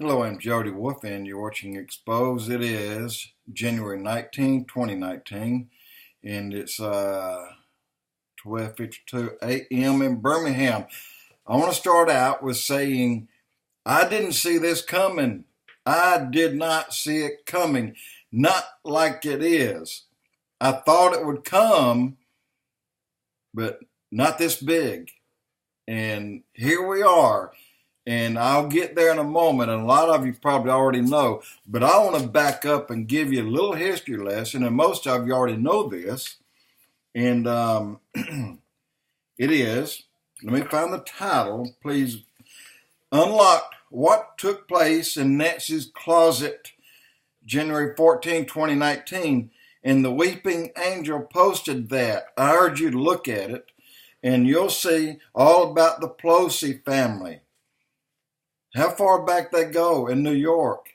Hello, I'm Jody Wolf, and you're watching Expoz. It is January 19, 2019, and it's 12:52 a.m. in Birmingham. I want to start out with saying I didn't see this coming. I did not see it coming. Not like it is. I thought it would come, but not this big. And here we are. And I'll get there in a moment, and a lot of you probably already know, but I want to back up and give you a little history lesson, and most of you already know this, and it is, let me find the title, please, Unlocked What Took Place in Nancy's Closet, January 14, 2019, and the Weeping Angel posted that. I urge you to look at it, and you'll see all about the Pelosi family. How far back they go in New York.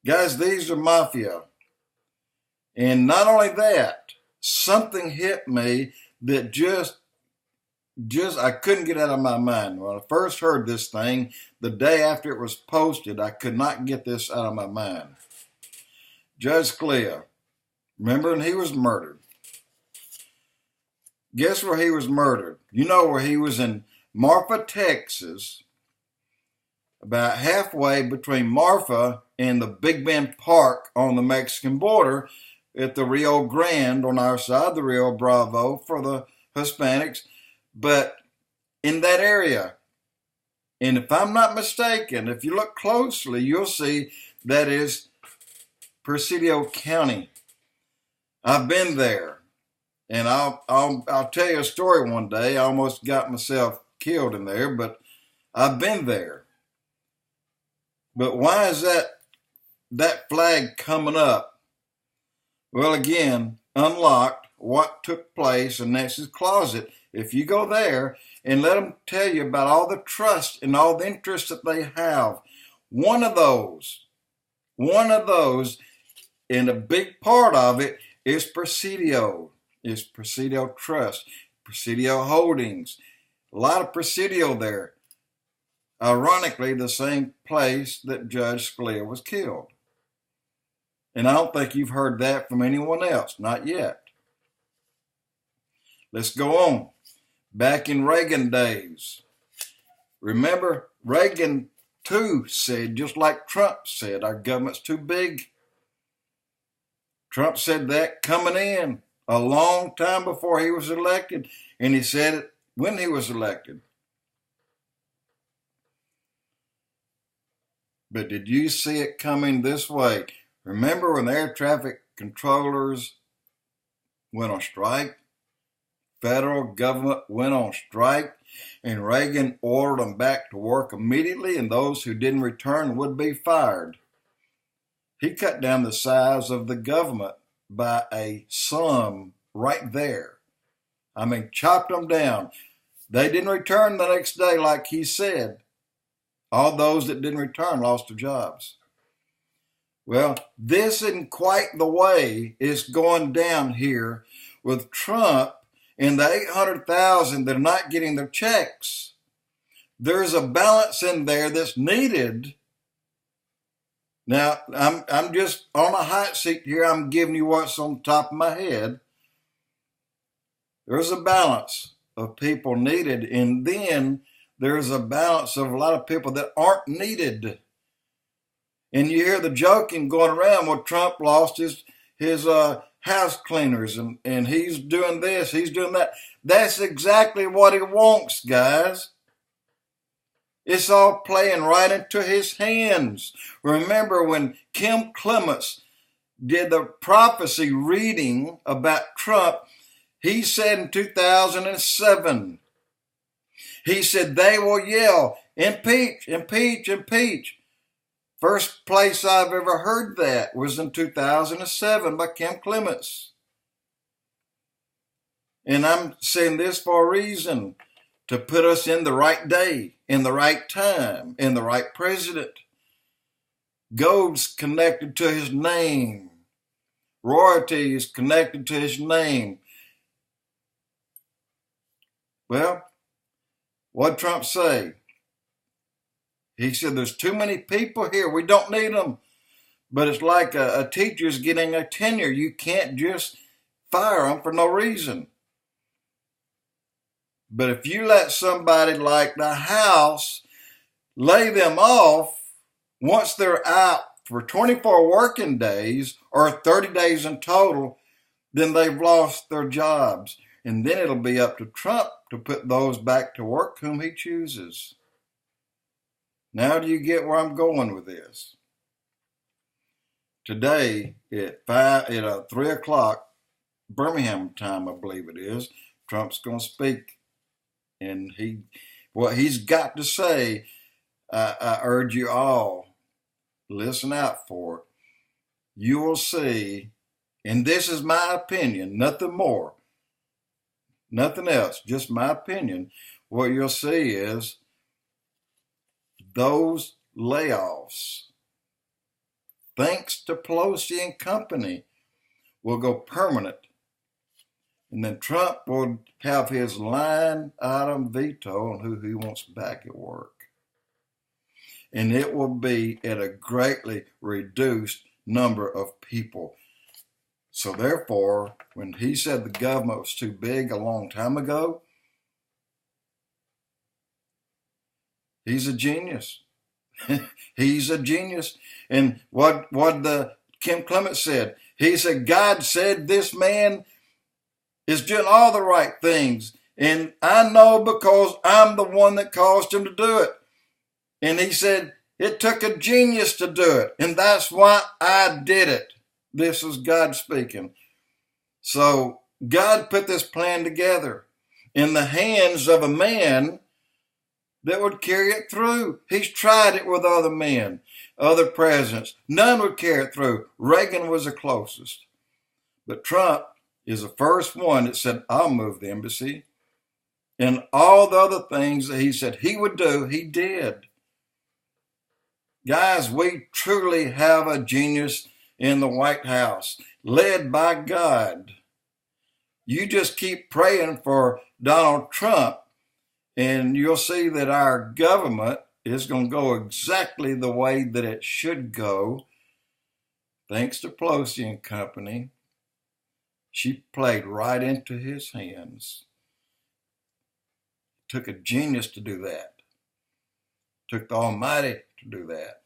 Guys, these are mafia. And not only that, something hit me that just I couldn't get out of my mind. When I first heard this thing, the day after it was posted, I could not get this out of my mind. Judge Scalia, remember, and he was murdered. Guess where he was murdered? You know where he was, in Marfa, Texas, about halfway between Marfa and the Big Bend Park on the Mexican border at the Rio Grande on our side, the Rio Bravo for the Hispanics, but in that area. And if I'm not mistaken, if you look closely, you'll see that is Presidio County. I've been there, and I'll tell you a story one day. I almost got myself killed in there, but I've been there. But why is that flag coming up? Well, again, unlocked what took place in Nancy's closet. If you go there and let them tell you about all the trust and all the interest that they have, one of those, and a big part of it is Presidio. It's Presidio Trust, Presidio Holdings. A lot of Presidio there. Ironically, the same place that Judge Scalia was killed. And I don't think you've heard that from anyone else, not yet. Let's go on. Back in Reagan days, remember Reagan too said, just like Trump said, our government's too big. Trump said that coming in a long time before he was elected, and he said it when he was elected. But did you see it coming this way? Remember when the air traffic controllers went on strike? Federal government went on strike, and Reagan ordered them back to work immediately, and those who didn't return would be fired. He cut down the size of the government by a sum right there. I mean, chopped them down. They didn't return the next day like he said. All those that didn't return lost their jobs. Well, this isn't quite the way it's going down here with Trump and the 800,000 that are not getting their checks. There's a balance in there that's needed. Now, I'm just on a hot seat here. I'm giving you what's on top of my head. There's a balance of people needed, and then there's a balance of a lot of people that aren't needed. And you hear the joking going around, well, Trump lost his house cleaners, and he's doing this, he's doing that. That's exactly what he wants, guys. It's all playing right into his hands. Remember when Kim Clements did the prophecy reading about Trump, he said in 2007, he said, they will yell, impeach, impeach, impeach. First place I've ever heard that was in 2007 by Kim Clements. And I'm saying this for a reason, to put us in the right day, in the right time, in the right president. Gold's connected to his name. Royalty is connected to his name. Well, what did Trump say? He said, there's too many people here. We don't need them. But it's like a teacher's getting a tenure. You can't just fire them for no reason. But if you let somebody like the House lay them off, once they're out for 24 working days or 30 days in total, then they've lost their jobs. And then it'll be up to Trump to put those back to work whom he chooses. Now do you get where I'm going with this? Today at 3 o'clock Birmingham time, I believe it is, Trump's going to speak. And what he's got to say, I urge you all, listen out for it. You will see, and this is my opinion, nothing more, nothing else, just my opinion. What you'll see is those layoffs, thanks to Pelosi and company, will go permanent. And then Trump will have his line item veto on who he wants back at work. And it will be at a greatly reduced number of people. So therefore, when he said the government was too big a long time ago, he's a genius. He's a genius. And what the Kim Clement said, he said, God said this man is doing all the right things. And I know because I'm the one that caused him to do it. And he said, it took a genius to do it. And that's why I did it. This is God speaking. So God put this plan together in the hands of a man that would carry it through. He's tried it with other men, other presidents. None would carry it through. Reagan was the closest. But Trump is the first one that said, I'll move the embassy. And all the other things that he said he would do, he did. Guys, we truly have a genius in the White House, led by God. You just keep praying for Donald Trump, and you'll see that our government is going to go exactly the way that it should go. Thanks to Pelosi and company, she played right into his hands. Took a genius to do that. Took the Almighty to do that,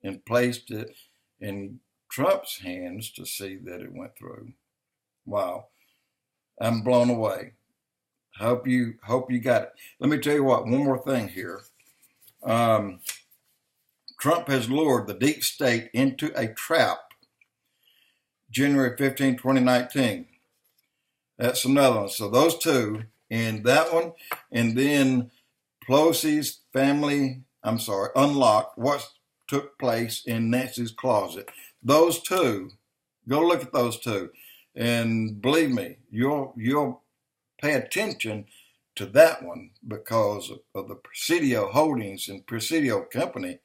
and placed it in Trump's hands to see that it went through. Wow. I'm blown away. Hope you got it. Let me tell you what, one more thing here. Trump has lured the deep state into a trap. January 15, 2019. That's another one. So those two, and that one, and then Pelosi's family, unlocked what took place in Nancy's closet. Those two, go look at those two. And believe me, you'll pay attention to that one because of the Presidio Holdings and Presidio Company.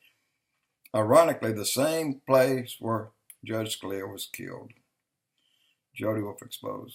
Ironically, the same place where Judge Scalia was killed. Jody Wolf Expoz.